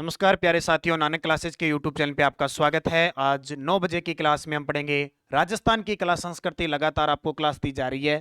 नमस्कार प्यारे साथियों, नानक क्लासेज के यूट्यूब चैनल पे आपका स्वागत है। आज 9 बजे की क्लास में हम पढ़ेंगे राजस्थान की कला संस्कृति। लगातार आपको क्लास दी जा रही है।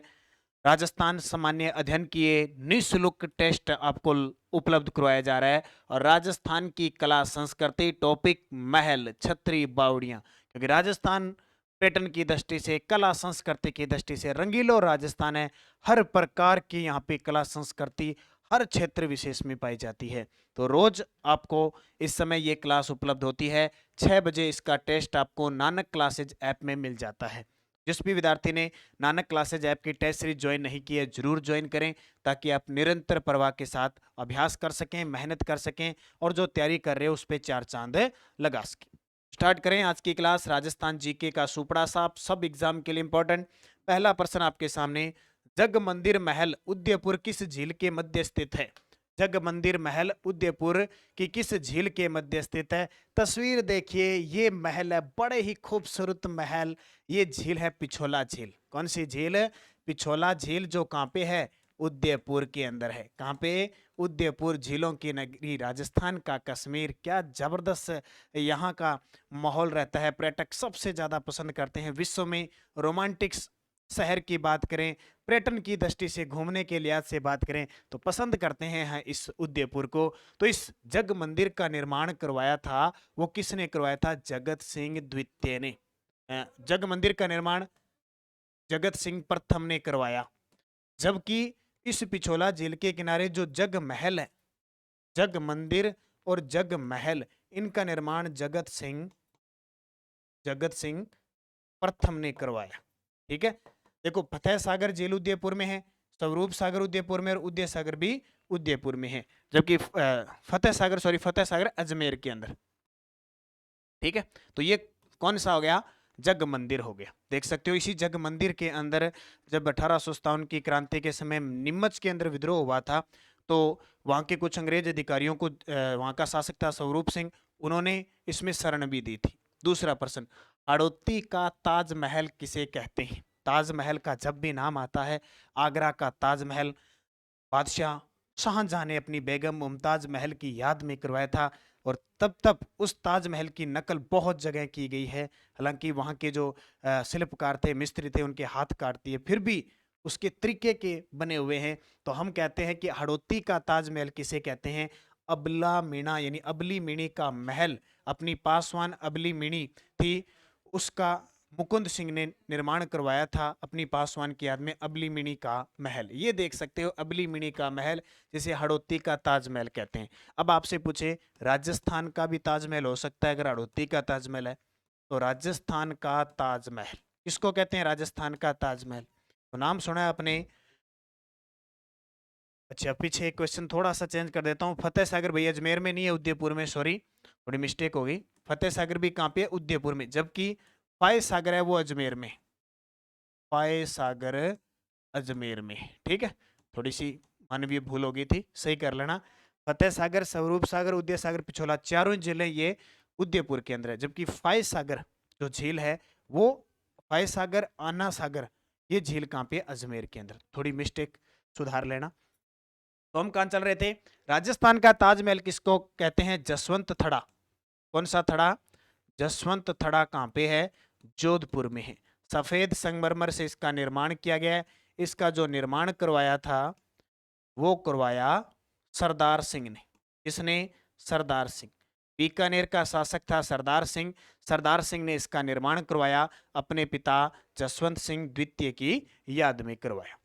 राजस्थान सामान्य अध्ययन किए निःशुल्क टेस्ट आपको उपलब्ध करवाया जा रहा है। और राजस्थान की कला संस्कृति टॉपिक महल छत्री बावड़ियां, क्योंकि राजस्थान पर्यटन की दृष्टि से, कला संस्कृति की दृष्टि से रंगीलो राजस्थान है। हर प्रकार की यहाँ पे कला संस्कृति हर क्षेत्र विशेष में पाई जाती है। तो रोज आपको इस समय ये क्लास उपलब्ध होती है। 6 बजे इसका टेस्ट आपको नानक क्लासेज ऐप में मिल जाता है। जिस भी विद्यार्थी ने नानक क्लासेज ऐप की टेस्ट सीरीज ज्वाइन नहीं की है, जरूर ज्वाइन करें, ताकि आप निरंतर प्रवाह के साथ अभ्यास कर सकें, मेहनत कर सकें और जो तैयारी कर रहे हो उस पर चार चांद लगा सकें। स्टार्ट करें आज की क्लास। राजस्थान जीके का सुपड़ा साफ सब एग्जाम के लिए इंपॉर्टेंट। पहला प्रश्न आपके सामने, जग मंदिर महल उदयपुर किस झील के मध्य स्थित है? जग मंदिर महल उदयपुर की किस झील के मध्य स्थित है? तस्वीर देखिए, ये महल है, बड़े ही खूबसूरत महल। ये झील है पिछोला झील। कौन सी झील? पिछोला झील, जो कहाँ पे है? उदयपुर के अंदर है। कहाँ पे? उदयपुर, झीलों की नगरी, राजस्थान का कश्मीर। क्या जबरदस्त यहाँ का माहौल रहता है, पर्यटक सबसे ज्यादा पसंद करते हैं। विश्व में रोमांटिक शहर की बात करें, पर्यटन की दृष्टि से, घूमने के लिहाज से बात करें तो पसंद करते हैं इस उदयपुर को। तो इस जग मंदिर का निर्माण करवाया था, वो किसने करवाया था? जगत सिंह द्वितीय ने। जग मंदिर का निर्माण जगत सिंह प्रथम ने करवाया। जबकि इस पिछोला झील के किनारे जो जग महल है, जग मंदिर और जग महल, इनका निर्माण जगत सिंह प्रथम ने करवाया। ठीक है। देखो, फतेह सागर झील उदयपुर में है, स्वरूप सागर उदयपुर में और उदय सागर भी उदयपुर में है। जबकि फतेह सागर अजमेर के अंदर। ठीक है। तो ये कौन सा हो गया? जग मंदिर हो गया। देख सकते हो, इसी जग मंदिर के अंदर जब 1857 की क्रांति के समय नीमच के अंदर विद्रोह हुआ था, तो वहां के कुछ अंग्रेज अधिकारियों को, वहां का शासक था स्वरूप सिंह, उन्होंने इसमें शरण भी दी थी। दूसरा प्रश्न, हड़ौती का ताजमहल किसे कहते हैं? ताजमहल का जब भी नाम आता है, आगरा का ताजमहल बादशाह शाहजहां ने अपनी बेगम मुमताज महल की याद में करवाया था। और तब उस ताजमहल की नकल बहुत जगह की गई है। हालांकि वहाँ के जो शिल्पकार थे, मिस्त्री थे, उनके हाथ काट दिए, फिर भी उसके तरीके के बने हुए हैं। तो हम कहते हैं कि हड़ौती का ताजमहल किसे कहते हैं? अबला मीणा, यानी अबली मीणी का महल, अपनी पासवान अबली मीणी थी, उसका मुकुंद सिंह ने निर्माण करवाया था अपनी पासवान की याद में, अबली मिनी का महल। ये देख सकते हो, अबली मिनी का महल, जिसे हड़ौती का ताजमहल कहते हैं। अब आपसे पूछे, राजस्थान का भी ताजमहल हो सकता है अगर हड़ौती का ताजमहल है? तो राजस्थान का ताजमहल किसको कहते हैं? राजस्थान का ताजमहल। तो नाम सुना है आपने? अच्छा, पीछे क्वेश्चन थोड़ा सा चेंज कर देता हूँ। फतेह सागर भाई अजमेर में नहीं है, उदयपुर में, सॉरी थोड़ी मिस्टेक हो गई। फतेह सागर भी कहाँ पे है? उदयपुर में। जबकि फाय सागर है वो अजमेर में। फाय सागर अजमेर में। ठीक है। थोड़ी सी मानवीय भूल हो गई थी, सही कर लेना। फतेह सागर, स्वरूप सागर, उदय सागर, पिछोला, चारों जिले ये उदयपुर के अंदर है। जबकि फाय सागर जो झील है, वो फाय सागर, आना सागर, ये झील कहाँ पे? अजमेर के अंदर। थोड़ी मिस्टेक सुधार लेना। तो हम कहाँ चल रहे थे? राजस्थान का ताजमहल किसको कहते हैं? जसवंत थड़ा। कौन सा थड़ा? जसवंत थड़ा कहाँ पे है? जोधपुर में है। सफेद संगमरमर से इसका निर्माण किया गया है। इसका जो निर्माण करवाया था, वो करवाया सरदार सिंह ने। किसने? सरदार सिंह। बीकानेर का शासक था सरदार सिंह। सरदार सिंह ने इसका निर्माण करवाया, अपने पिता जसवंत सिंह द्वितीय की याद में करवाया।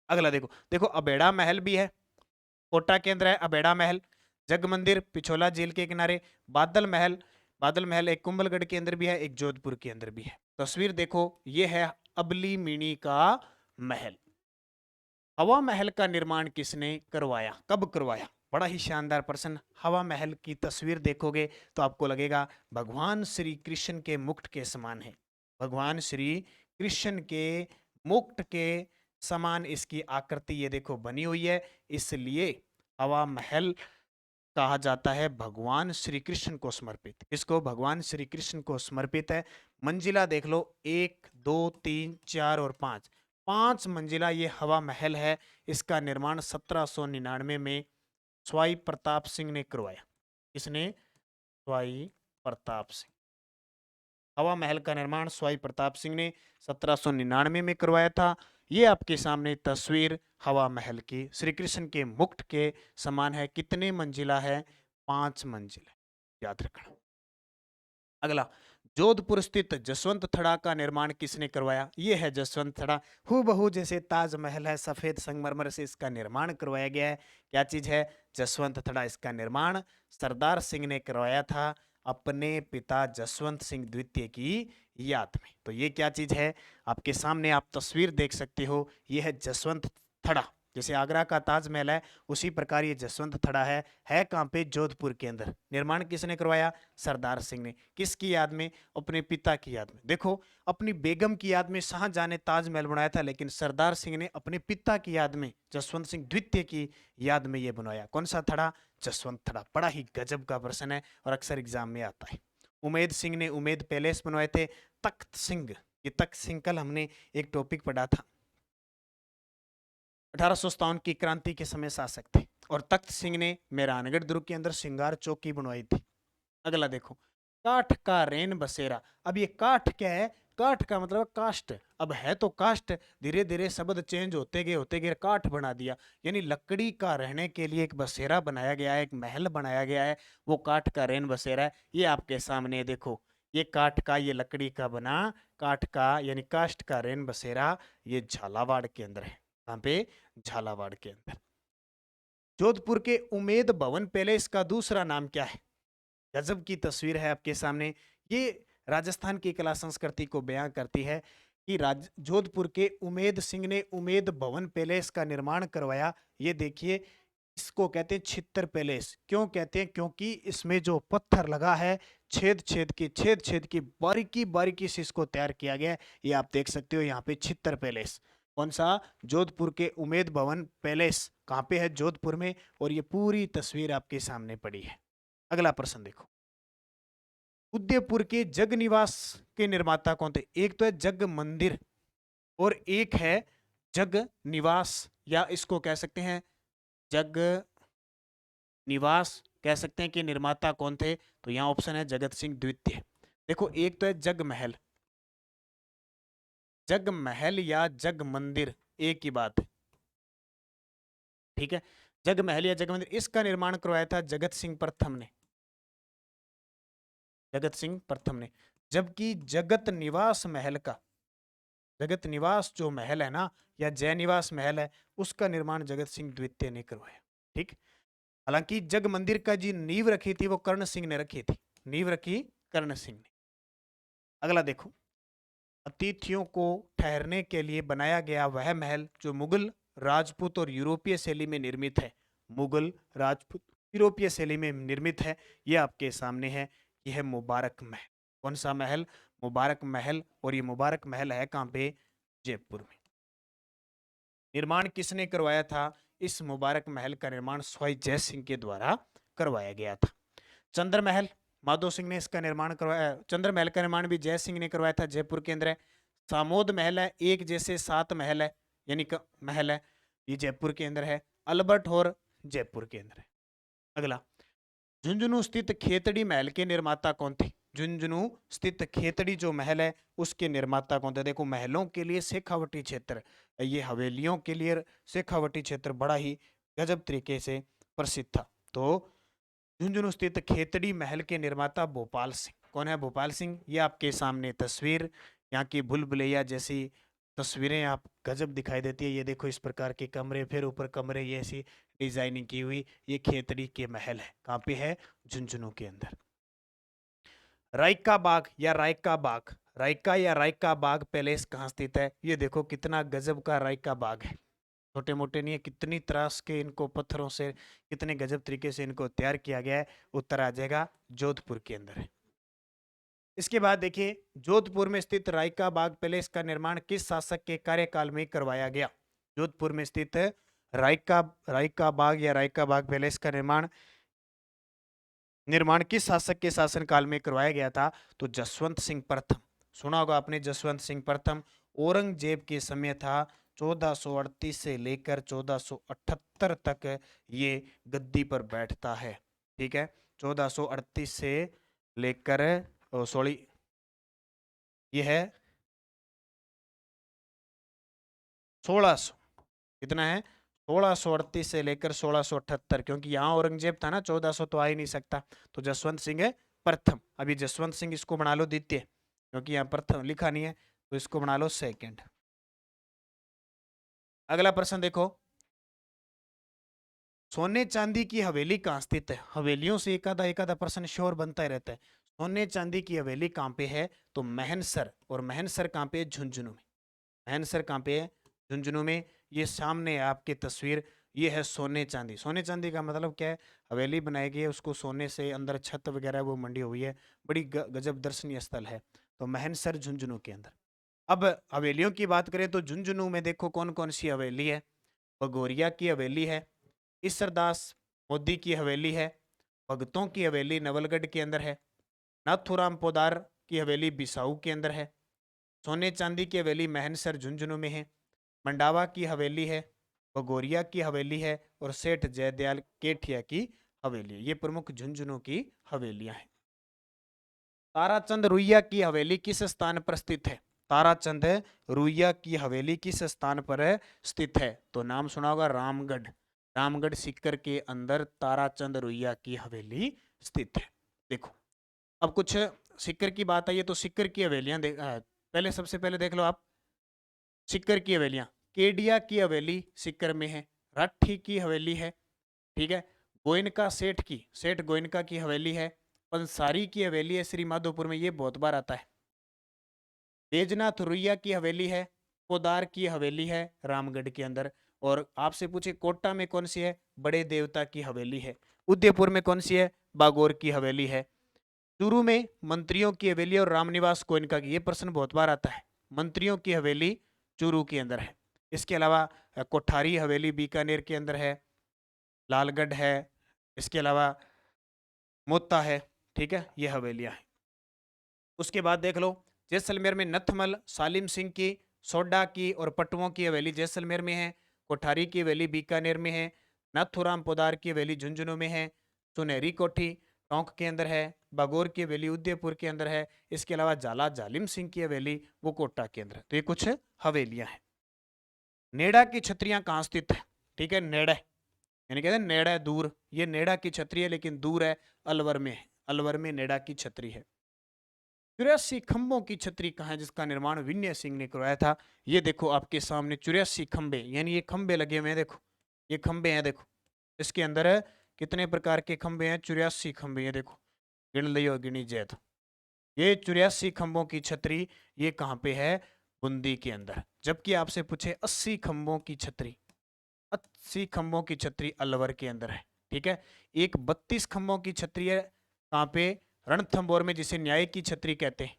अगला देखो, देखो अबेड़ा महल भी है, कोटा के अंदर है अबेड़ा महल। जग मंदिर पिछोला झील के किनारे। बादल महल, बादल महल एक कुंभलगढ़ के अंदर भी है, एक जोधपुर के अंदर भी है। तस्वीर देखो, ये है अबली मिनी का महल। हवा महल का निर्माण किसने करवाया, कब करवाया? बड़ा ही शानदार प्रश्न। हवा महल की तस्वीर देखोगे तो आपको लगेगा भगवान श्री कृष्ण के मुकुट के समान है। भगवान श्री कृष्ण के मुकुट के समान इसकी आकृति ये देखो बनी हुई है, इसलिए हवा महल कहा जाता है भगवान श्री कृष्ण को समर्पित। किसको? भगवान श्री कृष्ण को समर्पित है। मंजिला देख लो, 1 2 3 4 और 5, 5 मंजिला ये हवा महल है। इसका निर्माण 1799 में स्वाई प्रताप सिंह ने करवाया। किसने? स्वाई प्रताप सिंह। हवा महल का निर्माण स्वाई प्रताप सिंह ने 1799 में करवाया था। ये आपके सामने तस्वीर हवा महल की श्री कृष्ण के मुकुट के समान है। कितने मंजिला है? 5 मंजिल है, याद रखना। अगला, जोधपुर स्थित जसवंत थड़ा का निर्माण किसने करवाया? ये है जसवंत थड़ा, हूबहू जैसे ताजमहल है, सफेद संगमरमर से इसका निर्माण करवाया गया है। क्या चीज है? जसवंत थड़ा। इसका निर्माण सरदार सिंह ने करवाया था अपने पिता जसवंत सिंह द्वितीय की याद में। तो ये क्या चीज है? आपके सामने आप तस्वीर देख सकते हो, ये है जसवंत थड़ा। जैसे आगरा का ताजमहल है, उसी प्रकार ये जसवंत थड़ा है कहाँ पे? जोधपुर के अंदर। निर्माण किसने करवाया? सरदार सिंह ने। किसकी याद में? अपने पिता की याद में। देखो, अपनी बेगम की याद में शाहजहां ने ताजमहल बनाया था, लेकिन सरदार सिंह ने अपने पिता की याद में, जसवंत सिंह द्वितीय की याद में ये बनवाया। कौन सा थड़ा? जसवंत थड़ा। बड़ा ही गजब का प्रश्न है और अक्सर एग्जाम में आता है। उमेद सिंह ने उमेद पैलेस बनवाए थे। तख्त सिंह, ये तख्त सिंह कल हमने एक टॉपिक पढ़ा था, 1857 की क्रांति के समय शासक थे। और तख्त सिंह ने मेहरानगढ़ दुर्ग के अंदर श्रृंगार चौकी बनवाई थी। अगला देखो, काठ का रेन बसेरा। अब ये काठ क्या है? काठ का मतलब काष्ठ। अब है तो काष्ठ, धीरे धीरे शब्द चेंज होते गए काठ बना दिया। यानी लकड़ी का रहने के लिए एक बसेरा बनाया गया है, एक महल बनाया गया है, वो काठ का रेन बसेरा है। ये आपके सामने देखो, ये काठ का, ये लकड़ी का बना काठ का यानी काष्ठ का रेन बसेरा, ये झालावाड़ के अंदर है। कहाँ पे? झालावाड़ के अंदर। जोधपुर के उमेद भवन पैलेस का दूसरा नाम क्या है? गजब की तस्वीर है आपके सामने। ये राजस्थान की कला संस्कृति को बयां करती है कि जोधपुर के उमेद सिंह ने उमेद भवन पैलेस का निर्माण करवाया। ये देखिए, इसको कहते हैं छित्तर पैलेस। क्यों कहते हैं? क्योंकि इसमें जो पत्थर लगा है, छेद छेद की बारीकी बारीकी से इसको तैयार किया गया है। ये आप देख सकते हो यहाँ पे छित्तर पैलेस। कौन सा? जोधपुर के उमेद भवन पैलेस कहाँ पे है? जोधपुर में। और ये पूरी तस्वीर आपके सामने पड़ी है। अगला प्रश्न देखो, उदयपुर के जग निवास के निर्माता कौन थे? एक तो है जग मंदिर और एक है जग निवास, या इसको कह सकते हैं जग निवास, कह सकते हैं कि निर्माता कौन थे? तो यहां ऑप्शन है जगत सिंह द्वितीय। देखो, एक तो है जग महल, जग महल या जग मंदिर एक ही बात है, ठीक है। जग महल या जग मंदिर, इसका निर्माण करवाया था जगत सिंह प्रथम ने, जगत सिंह प्रथम ने। जबकि जगत निवास महल का, जगत निवास जो महल है ना, या जय निवास महल है, उसका निर्माण जगत सिंह द्वितीय ने करवाया, ठीक। हालांकि जग मंदिर का जी नींव रखी थी वो कर्ण सिंह ने रखी थी, नींव रखी कर्ण सिंह ने। अगला देखो, अतिथियों को ठहरने के लिए बनाया गया वह महल जो मुगल, राजपूत और यूरोपीय शैली में निर्मित है, मुगल, राजपूत, यूरोपीय शैली में निर्मित है, यह आपके सामने है। यह है मुबारक महल। कौन सा महल? मुबारक महल। और ये मुबारक महल है कहाँ पे? जयपुर में। निर्माण किसने करवाया था? इस मुबारक महल का निर्माण स्वाई जय सिंह के द्वारा करवाया गया था। चंद्र महल, माधो सिंह ने इसका निर्माण करवाया। चंद्र महल का निर्माण भी जय सिंह ने करवाया था, जयपुर के अंदर है। सामोद महल है, एक जैसे 7 महल है, यानी महल है, ये जयपुर के अंदर है। अल्बर्ट हॉल जयपुर के अंदर है। अगला, झुंझुनू स्थित खेतड़ी महल के निर्माता कौन थे? झुंझुनू स्थित खेतड़ी जो महल है उसके निर्माता कौन थे? देखो, महलों के लिए शेखावटी क्षेत्र, ये हवेलियों के लिए शेखावटी क्षेत्र बड़ा ही गजब तरीके से प्रसिद्ध था। तो झुंझुनू स्थित खेतड़ी महल के निर्माता भोपाल सिंह। कौन है? भोपाल सिंह। ये आपके सामने तस्वीर, यहाँ की भूल भुलैया जैसी तस्वीरें आप गजब दिखाई देती है। ये देखो, इस प्रकार के कमरे, फिर ऊपर कमरे, ये ऐसी डिजाइनिंग की हुई, ये खेतड़ी के महल है। कहाँ पे है? झुंझुनू के अंदर। रायका बाग या रायका बाग, रायका या रायका बाग पैलेस कहाँ स्थित है? ये देखो कितना गजब का रायका बाग है, छोटे मोटे नहीं है, कितनी त्रास के इनको पत्थरों से कितने गजब तरीके से इनको तैयार किया गया है। उत्तर आ जाएगा जोधपुर के अंदर है। इसके बाद देखिए, जोधपुर में स्थित रायका बाग पैलेस का निर्माण किस शासक के कार्यकाल में करवाया गया? जोधपुर में स्थित रायका रायका बाग या रायका बाग पैलेस का निर्माण निर्माण किस शासक के शासनकाल में करवाया गया था? तो जसवंत सिंह प्रथम। सुना होगा आपने जसवंत सिंह प्रथम। औरंगजेब के समय था, 1438 से लेकर 1478 तक ये गद्दी पर बैठता है, ठीक है। 1438 से लेकर सॉरी ये है 1600, कितना है 1638 से लेकर 1678, क्योंकि यहाँ औरंगजेब था ना 1400 तो आ ही नहीं सकता, तो जसवंत सिंह है प्रथम। अभी जसवंत सिंह इसको बना लो द्वितीय, क्योंकि यहाँ प्रथम लिखा नहीं है, तो इसको बना लो सेकंड। अगला प्रश्न देखो, सोने चांदी की हवेली कहाँ स्थित है? हवेलियों से एकादा प्रश्न श्योर बनता ही रहता है। सोने चांदी की हवेली कहाँ पे है? तो महनसर, और महनसर कहाँ पे है? झुंझुनू में। महनसर कहाँ पे है? झुंझुनू में। ये सामने है आपकी तस्वीर, ये है सोने चांदी। सोने चांदी का मतलब क्या है? हवेली बनाई गई है, उसको सोने से अंदर छत वगैरह वो मंडी हुई है, बड़ी गजब दर्शनीय स्थल है। तो महनसर झुंझुनू के अंदर। अब हवेलियों की बात करें तो झुंझुनू में देखो कौन कौन सी हवेली है। भगोरिया की हवेली है, ईसरदास मोदी की हवेली है, भगतों की हवेली नवलगढ़ के अंदर है, नाथूराम पोदार की हवेली बिसाऊ के अंदर है, सोने चांदी की हवेली महनसर झुंझुनू में है, मंडावा की हवेली है, भगोरिया की हवेली है, और सेठ जयदयाल केठिया की हवेली है। ये प्रमुख झुंझुनू की हवेलियां हैं। ताराचंद रुइया की हवेली किस स्थान पर स्थित है? ताराचंद रुइया की हवेली किस स्थान पर स्थित है? तो नाम सुना होगा रामगढ़। रामगढ़ सीकर के अंदर ताराचंद रुइया की हवेली स्थित है। देखो अब कुछ सीकर की बात आई है, तो सीकर की हवेलियां पहले सबसे पहले देख लो आप सीकर की हवेलियां। केडिया की हवेली सीकर में है, राठी की हवेली है, ठीक है। गोयनका सेठ गोयनका की हवेली है, पंसारी की हवेली है श्री माधोपुर में, ये बहुत बार आता है। बैजनाथ रुइया की हवेली है, कोदार की हवेली है रामगढ़ के अंदर। और आपसे पूछे कोटा में कौन सी है? बड़े देवता की हवेली है। उदयपुर में कौन सी है? बागोर की हवेली है। चूरू में मंत्रियों की हवेली और रामनिवास गोयनका की, ये प्रश्न बहुत बार आता है। मंत्रियों की हवेली चूरू के अंदर है। इसके अलावा कोठारी हवेली बीकानेर के अंदर है, लालगढ़ है, इसके अलावा मोता है, ठीक है, ये हवेलियां हैं। उसके बाद देख लो जैसलमेर में नथमल सालिम सिंह की, सोडा की और पटुओं की हवेली जैसलमेर में है, कोठारी की हवेली बीकानेर में है, नाथूराम पोदार की हवेली झुंझुनू में है, सुनहरी कोठी टोंक के अंदर है, बागोर की हवेली उदयपुर के अंदर है, इसके अलावा झाला जालिम सिंह की हवेली वो कोटा के अंदर है। तो ये कुछ हवेलियां हैं। नेड़ा की छतरियां कहाँ स्थित है? ठीक है, नेड़ा यानी कहते हैं नेड़ा है दूर, ये नेड़ा की छतरी है लेकिन दूर है, अलवर में है। अलवर में नेड़ा की छतरी है। 84 खंभों की छतरी कहाँ है जिसका निर्माण विनय सिंह ने करवाया था? ये देखो आपके सामने 84 खंभे, यानी ये खंभे लगे हुए हैं, देखो ये खंभे हैं, देखो इसके अंदर है कितने प्रकार के खंभे हैं? 84 खंभे, ये देखो गिन लियो गिनी जय तो। ये 84 खंभों की छतरी ये कहाँ पे है? बूंदी के अंदर। जबकि आपसे पूछे 80 खंभों की छतरी, 80 खंभों की छतरी अलवर के अंदर है, ठीक है। एक 32 खंभों की छतरी है कहाँ पे? रणथंभौर में, जिसे न्याय की छतरी कहते हैं।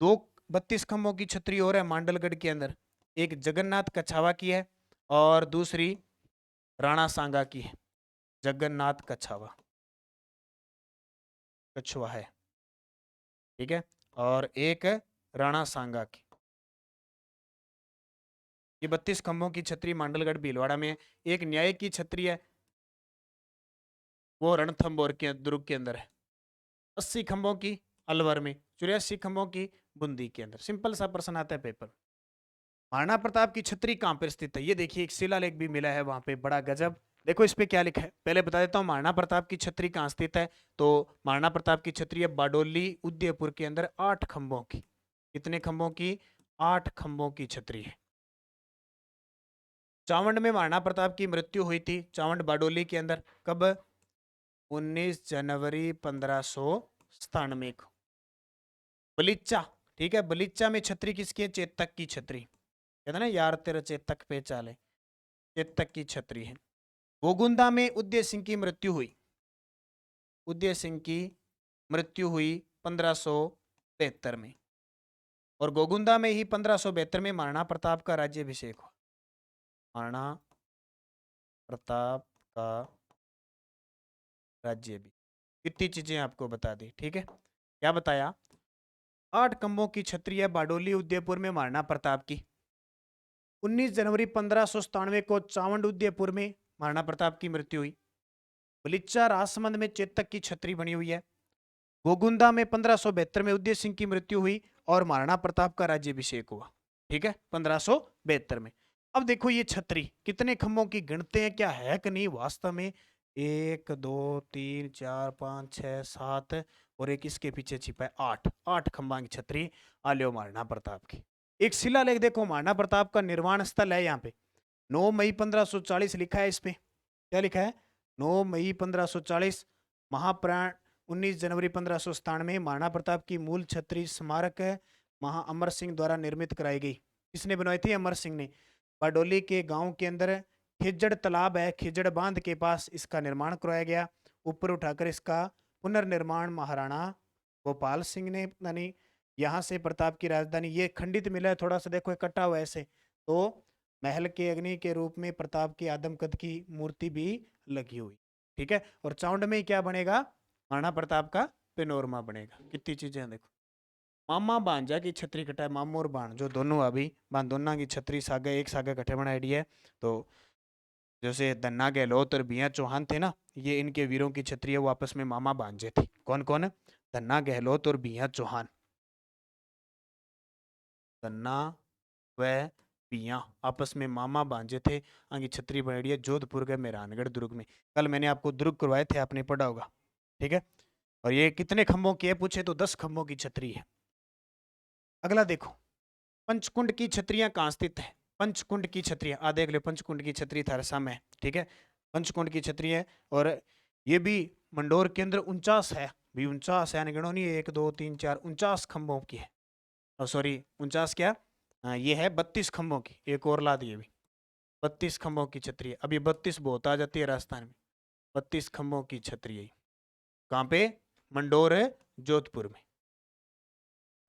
दो 32 खंभों की छतरी और है मांडलगढ़ के अंदर, एक जगन्नाथ कछावा की है और दूसरी राणा सांगा की है। जगन्नाथ कछावा कछुआ है, ठीक है, और एक राणा सांगा की। ये 32 खंभों की छतरी मांडलगढ़ भीलवाड़ा में है। एक न्याय की छतरी है वो रणथंभौर के दुर्ग के अंदर है। 80 खंभों की अलवर में, 84 खंभों की बूंदी के अंदर। सिंपल सा प्रश्न आता है पेपर। महाराणा प्रताप की छतरी कहाँ पर स्थित है? ये देखिए एक शिलालेख भी मिला है वहां पे, बड़ा गजब। देखो इस पे क्या लिखा है, पहले बता देता हूँ महाराणा प्रताप की छतरी कहाँ स्थित है। तो महाराणा प्रताप की छतरी है बाडोली उदयपुर के अंदर, 8 खंभों की। कितने खंभों की? 8 खंभों की छतरी है। चावंड में महाराणा प्रताप की मृत्यु हुई थी, चावंड बाडोली के अंदर, कब? 19 जनवरी 1597 को। बलिच्चा, ठीक है, बलिच्चा में छतरी किसकी है? चेतक की छतरी। कहते ना यार तेरे चेतक पे चाले, चेतक की छतरी है। गोगुंदा में उदय सिंह की मृत्यु हुई, उदय सिंह की मृत्यु हुई 1572 में, और गोगुंदा में ही 1572 में महाराणा प्रताप का राज्याभिषेक हुआ। महाराणा प्रताप का राज्याभिषेक। इतनी चीजें आपको बता दी, ठीक है। क्या बताया? 8 खंभों की छतरी है बाडोली उदयपुर में महाराणा प्रताप की। 19 जनवरी 1597 को चावंड उदयपुर में महाराणा प्रताप की मृत्यु हुई। बलिच्चा राजसमंद में चेतक की छतरी बनी हुई है। गोगुंदा में 1572 में उदय सिंह की मृत्यु हुई और महाराणा प्रताप का राज्याभिषेक हुआ। ठीक है, 1572 में। अब देखो ये छतरी कितने खंभों की गिनते हैं, क्या है कि नहीं वास्तव में? 1 2 3 4 5 6 7 और एक इसके पीछे छिपा है 8, 8 खंभा की छतरी आलियो महाराणा प्रताप की। एक शिलालेख देखो, महाराणा प्रताप का निर्माण स्थल है यहाँ पे, 9 मई 1540 लिखा है इस पे। क्या लिखा है? 9 मई 1540। महाप्राण 19 जनवरी 1597 महाराणा प्रताप की मूल छतरी स्मारक है महा अमर सिंह द्वारा निर्मित कराई गई। किसने बनवाई थी? अमर सिंह ने। बारडोली के गांव के अंदर खिजड़ तालाब है, खिजड़ बांध के पास इसका निर्माण करवाया गया। ऊपर उठाकर इसका पुनर्निर्माण महाराणा गोपाल सिंह ने, यानी यहाँ से प्रताप की राजधानी, ये खंडित मिला है थोड़ा सा, देखो इकट्ठा हुआ ऐसे, तो महल के अग्नि के रूप में प्रताप की आदमकद की मूर्ति भी लगी हुई। ठीक है, और चाउंड में क्या बनेगा? महाराणा प्रताप का पेनोरमा बनेगा। कितनी चीजें देखो, मामा भांजा की छतरी कटा है, मामू और भाण जो दोनों अभी दोनों की छतरी सागे एक सागे कट्ठे बनाई है। तो जैसे धन्ना गहलोत और बिया चौहान थे ना, ये इनके वीरों की छतरी है, वो आपस में मामा भांजे थे। कौन कौन? धन्ना गहलोत और बिया चौहान। धन्ना व पिया आपस में मामा भांजे थे। आगे छतरी बनाई है जोधपुर के मेहरानगढ़ दुर्ग में। कल मैंने आपको दुर्ग करवाए थे, आपने पढ़ा होगा। ठीक है, और ये कितने खंभों की है पूछे तो 10 खंभों की छतरी है। अगला देखो, पंचकुंड की छतरियां कहाँ स्थित है? पंचकुंड की छतरियां आ देख लो, पंचकुंड की छतरी थारसा में। ठीक है, पंचकुंड की छतरी है, और ये भी मंडोर के अंदर 49 है भी, 49 है, गिनो नहीं, 1 2 3 4 49 खंभों की है। और सॉरी 49 क्या, ये है 32 खंभों की, एक और ला दिए भी, 32 खंभों की छतरी है। अभी 32 बहुत आ जाती है राजस्थान में। 32 खंभों की छतरी है। कहाँ पे? मंडोर है, जोधपुर में।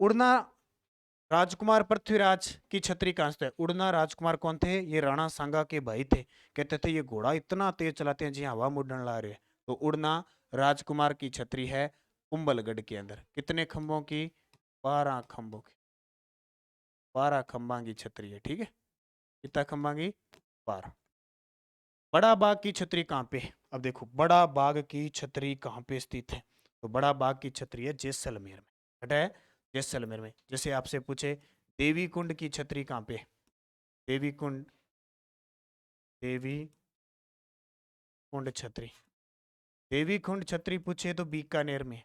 उड़ना राजकुमार पृथ्वीराज की छतरी कहाँ से है? उड़ना राजकुमार कौन थे? ये राणा सांगा के भाई थे। कहते थे ये घोड़ा इतना तेज चलाते हैं जी हवा मुड़न ला रहे हैं। तो उड़ना राजकुमार की छतरी है कुंभलगढ़ के अंदर। कितने खंभों की? 12 खंभों की, 12 खंभा की छतरी है। ठीक है, कितना खंभा की? 12। बड़ा बाग की छतरी कहाँ पे? अब देखो, बड़ा बाग की छतरी कहाँ पे स्थित है? तो बड़ा बाग की छतरी है जैसलमेर में। हटा है, जैसलमेर में। जैसे आपसे पूछे देवी कुंड की छतरी कहाँ पे? देवी कुंड, देवी कुंड छतरी, देवी कुंड छतरी पूछे तो बीकानेर में।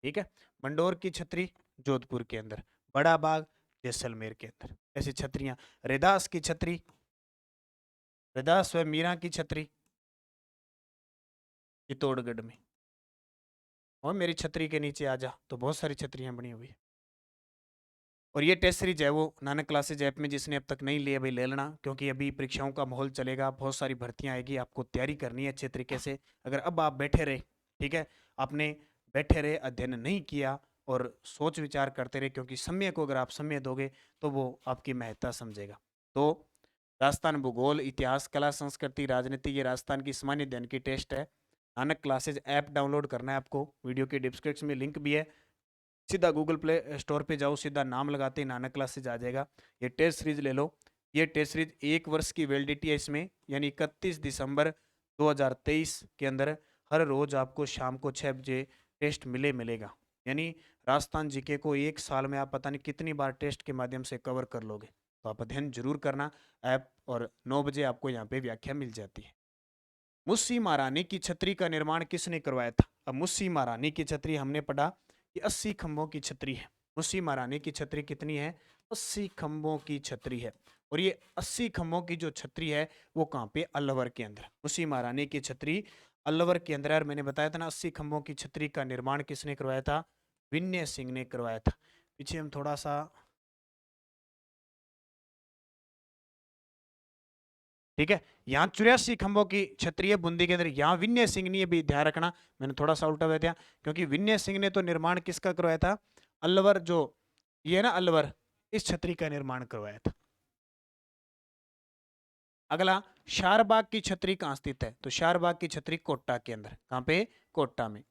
ठीक है, मंडोर की छतरी जोधपुर के अंदर, बड़ा बाग जैसलमेर के अंदर। ऐसी छतरियां। रैदास की छतरी, रैदास व मीरा की छतरी चित्तौड़गढ़ में। और मेरी छतरी के नीचे आ जा, तो बहुत सारी छतरियां बनी हुई है। और ये टेस्ट सीरीज है वो नानक क्लासेज ऐप में, जिसने अब तक नहीं लिया भाई ले लेना, क्योंकि अभी परीक्षाओं का माहौल चलेगा, बहुत सारी भर्तियां आएगी, आपको तैयारी करनी है अच्छे तरीके से। अगर अब आप बैठे रहे, ठीक है, आपने बैठे रहे, अध्ययन नहीं किया और सोच विचार करते रहे, क्योंकि समय को अगर आप समय दोगे तो वो आपकी महत्ता समझेगा। तो राजस्थान भूगोल, इतिहास, कला, संस्कृति, राजनीति, ये राजस्थान की सामान्य अध्ययन की टेस्ट है। नानक क्लासेज ऐप डाउनलोड करना है आपको, वीडियो के डिस्क्रिप्शन में लिंक भी है। सीधा गूगल प्ले स्टोर पे जाओ, सीधा नाम लगाते ही नानक क्लासेज आ जाएगा। ये टेस्ट सीरीज ले लो। ये टेस्ट सीरीज 1 वर्ष की वैलिडिटी है इसमें, यानी 31 दिसंबर 2023 के अंदर हर रोज आपको शाम को 6 बजे टेस्ट मिलेगा। यानी राजस्थान जीके को 1 साल में आप पता नहीं कितनी बार टेस्ट के माध्यम से कवर कर लोगे। तो आप अध्ययन जरूर करना ऐप, और 9 बजे आपको यहाँ पे व्याख्या मिल जाती है। मुस्सी महारानी की छतरी का निर्माण किसने करवाया था? अब मुस्सी महारानी की छतरी हमने पढ़ा, ये 80 खंभों की छतरी है। मुस्सी महारानी की छतरी कितनी है? 80 खंभों की छतरी है। और ये 80 खंभों की जो छतरी है वो कहाँ पे? अलवर के अंदर। मुस्सी महारानी की छतरी अलवर के अंदर। मैंने बताया था ना, 80 खंभों की छतरी का निर्माण किसने करवाया था? विनय सिंह ने करवाया था। पीछे हम थोड़ा सा, ठीक है, यहाँ 84 खंभों की छतरी है बूंदी के अंदर, यहाँ विनय सिंह ने, भी ध्यान रखना, मैंने थोड़ा सा उल्टा हुआ था, क्योंकि विनय सिंह ने तो निर्माण किसका करवाया था? अलवर, जो ये है ना अलवर, इस छतरी का निर्माण करवाया था। अगला, शारबाग की छतरी कहाँ स्थित है? तो शारबाग की छतरी कोटा के अंदर। कहाँ पे? कोटा में।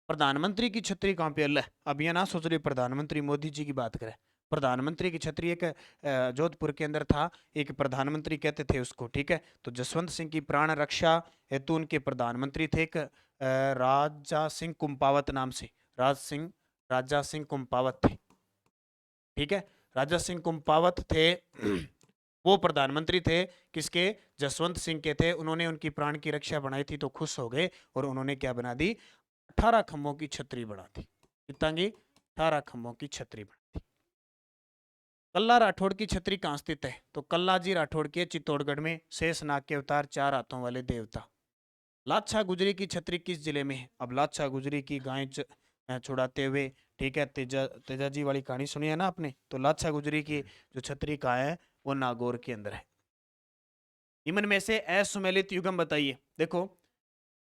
प्रधानमंत्री की छतरी कहाँ पे? अल्लाह, अब ये ना सोच रही प्रधानमंत्री मोदी जी की बात करें। प्रधानमंत्री की छतरी एक जोधपुर के अंदर था, एक प्रधानमंत्री कहते थे उसको, ठीक है। तो जसवंत सिंह की प्राण रक्षा हेतु उनके प्रधानमंत्री थे एक राजा सिंह कुंपावत नाम से, राजा सिंह कुंपावत थे, ठीक है। राजा सिंह कुंपावत थे वो प्रधानमंत्री थे किसके, जसवंत सिंह के थे। उन्होंने उनकी प्राण की रक्षा बनाई थी तो खुश हो गए और उन्होंने क्या बना दी, 18 खंभों की छतरी बना दी। कितना की, 18 खंभों की छतरी बना दी। कल्ला राठौड़ की छतरी कहाँ स्थित है, तो कल्ला जी राठौड़ के चित्तौड़गढ़ में, शेषनाग के अवतार, 4 हाथों वाले देवता। लाछा गुजरी की छतरी किस जिले में है, अब लाछा गुजरी की गाय छुड़ाते हुए, ठीक है, तेजा जी वाली कहानी सुनी है ना आपने, तो लाछा गुजरी की जो छतरी कहाँ है, वो नागौर के अंदर है। निम्न में से असुमेलित युगम बताइए। देखो,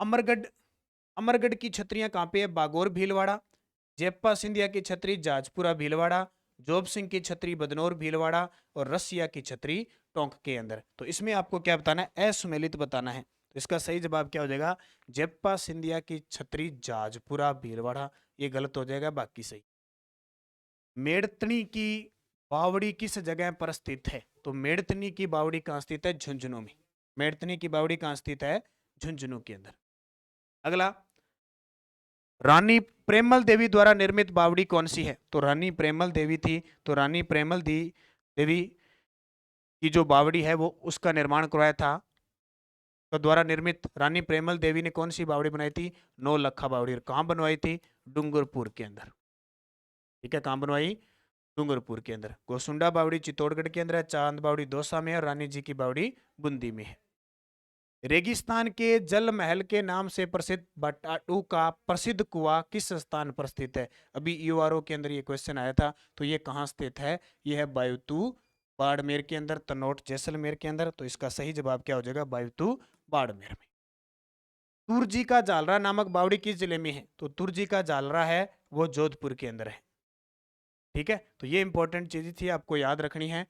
अमरगढ़ की छतरियां कहाँ पे है, बागौर भीलवाड़ा। जयप्पा सिंधिया की छतरी जाजपुरा भीलवाड़ा। जोब सिंह की छतरी बदनौर भीलवाड़ा। और रसिया की छतरी टोंक के अंदर। तो इसमें आपको क्या बताना है, असुमेलित बताना है। तो इसका सही जवाब क्या हो जाएगा, जयप्पा सिंधिया की छतरी जाजपुरा भीलवाड़ा, ये गलत हो जाएगा, बाकी सही। मेड़तनी की बावड़ी किस जगह पर स्थित है, तो मेड़तनी की बावड़ी कहाँ स्थित है, झुंझुनू में। मेड़तनी की बावड़ी कहाँ स्थित है, झुंझुनू के अंदर। अगला, रानी प्रेमल देवी द्वारा निर्मित बावड़ी कौन सी है, तो रानी प्रेमल देवी थी, तो रानी प्रेमल देवी की जो बावड़ी है वो उसका निर्माण करवाया था, तो द्वारा निर्मित रानी प्रेमल देवी ने कौन सी बावड़ी बनाई थी, नौलखा बावड़ी। कहाँ बनवाई थी, डूंगरपुर के अंदर, ठीक है। कहाँ बनवाई, डूंगरपुर के अंदर। गोसुंडा बावड़ी चित्तौड़गढ़ के अंदर है, चांद बावड़ी दौसा में है, और रानी जी की बावड़ी बूंदी में है। रेगिस्तान के जल महल के नाम से प्रसिद्ध बटाटू का प्रसिद्ध कुआं किस स्थान पर स्थित है, अभी यूआरओ के अंदर ये क्वेश्चन आया था। तो ये कहाँ स्थित है, ये है बायतू बाड़मेर के अंदर, तनोट जैसलमेर के अंदर। तो इसका सही जवाब क्या हो जाएगा, बायतू बाड़मेर में। तुरजी का जालरा नामक बावड़ी किस जिले में है, तो तुरजी का जालरा है वो जोधपुर के अंदर है, ठीक है। तो ये इंपॉर्टेंट चीज थी, आपको याद रखनी है।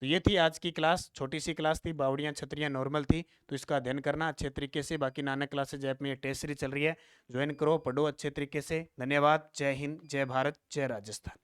तो ये थी आज की क्लास, छोटी सी क्लास थी, बावड़ियाँ छतरियाँ नॉर्मल थी, तो इसका अध्ययन करना अच्छे तरीके से। बाकी नानक क्लासेज ऐप में ये टेस्ट सीरीज चल रही है, ज्वाइन करो, पढ़ो अच्छे तरीके से। धन्यवाद, जय हिंद, जय भारत, जय राजस्थान।